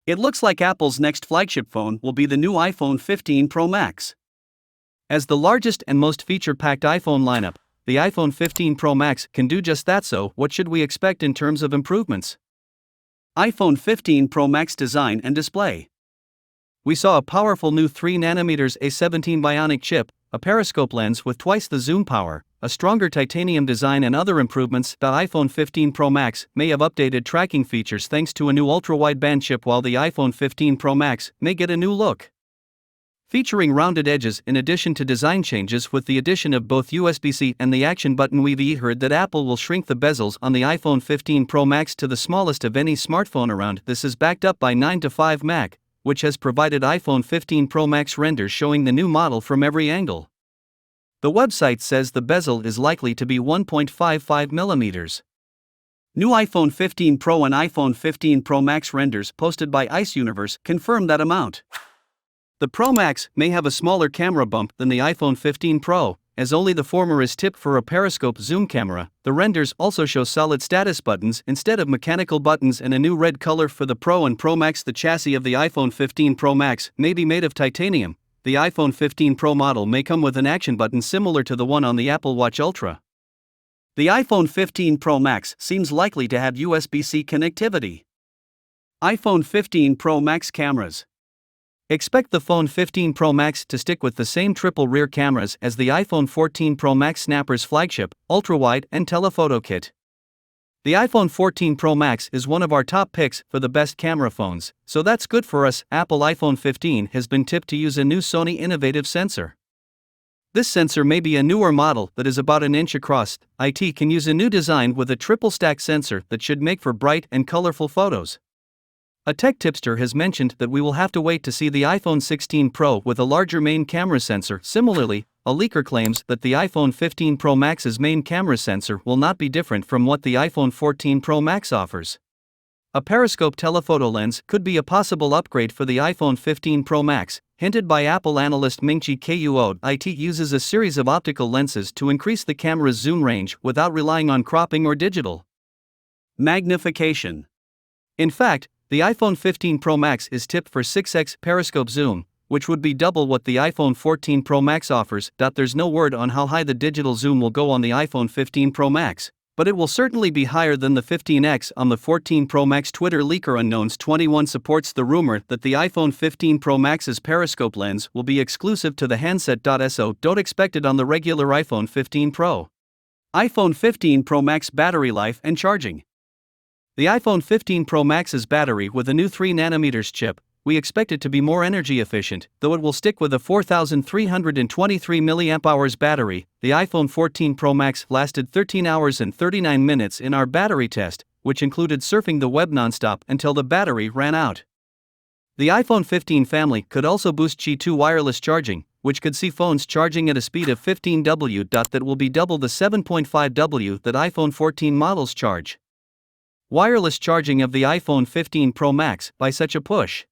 It looks like Apple's next flagship phone will be the new iPhone 15 Pro Max. As the largest and most feature-packed iPhone lineup, the iPhone 15 Pro Max can do just that. So, what should we expect in terms of improvements? iPhone 15 Pro Max design and display. We saw a powerful new 3nm A17 Bionic chip, a periscope lens with twice the zoom power, a stronger titanium design and other improvements. The iPhone 15 Pro Max may have updated tracking features thanks to a new ultra-wideband chip, while the iPhone 15 Pro Max may get a new look, featuring rounded edges in addition to design changes with the addition of both USB-C and the action button. We've heard that Apple will shrink the bezels on the iPhone 15 Pro Max to the smallest of any smartphone around. This is backed up by 9to5Mac, which has provided iPhone 15 Pro Max renders showing the new model from every angle. The website says the bezel is likely to be 1.55mm. New iPhone 15 Pro and iPhone 15 Pro Max renders posted by Ice Universe confirm that amount. The Pro Max may have a smaller camera bump than the iPhone 15 Pro, as only the former is tipped for a periscope zoom camera. The renders also show solid status buttons instead of mechanical buttons and a new red color for the Pro and Pro Max. The chassis of the iPhone 15 Pro Max may be made of titanium. The iPhone 15 Pro model may come with an action button similar to the one on the Apple Watch Ultra. The iPhone 15 Pro Max seems likely to have USB-C connectivity. iPhone 15 Pro Max cameras. Expect the iPhone 15 Pro Max to stick with the same triple rear cameras as the iPhone 14 Pro Max Snapper's flagship, ultra-wide, and telephoto kit. The iPhone 14 Pro Max is one of our top picks for the best camera phones, so that's good for us. Apple iPhone 15 has been tipped to use a new Sony innovative sensor. This sensor may be a newer model that is about an inch across. It can use a new design with a triple stack sensor that should make for bright and colorful photos. A tech tipster has mentioned that we will have to wait to see the iPhone 16 Pro with a larger main camera sensor. Similarly, a leaker claims that the iPhone 15 Pro Max's main camera sensor will not be different from what the iPhone 14 Pro Max offers. A periscope telephoto lens could be a possible upgrade for the iPhone 15 Pro Max, hinted by Apple analyst Ming-Chi Kuo. It uses a series of optical lenses to increase the camera's zoom range without relying on cropping or digital magnification. In fact, the iPhone 15 Pro Max is tipped for 6x periscope zoom, which would be double what the iPhone 14 Pro Max offers. There's no word on how high the digital zoom will go on the iPhone 15 Pro Max, but it will certainly be higher than the 15x on the 14 Pro Max. Twitter leaker Unknowns21 supports the rumor that the iPhone 15 Pro Max's periscope lens will be exclusive to the handset. So don't expect it on the regular iPhone 15 Pro. iPhone 15 Pro Max battery life and charging. The iPhone 15 Pro Max's battery with a new 3nm chip, we expect it to be more energy efficient, though it will stick with a 4,323 mAh battery. The iPhone 14 Pro Max lasted 13 hours and 39 minutes in our battery test, which included surfing the web nonstop until the battery ran out. The iPhone 15 family could also boost Qi 2 wireless charging, which could see phones charging at a speed of 15W. That will be double the 7.5W that iPhone 14 models charge. Wireless charging of the iPhone 15 Pro Max by such a push.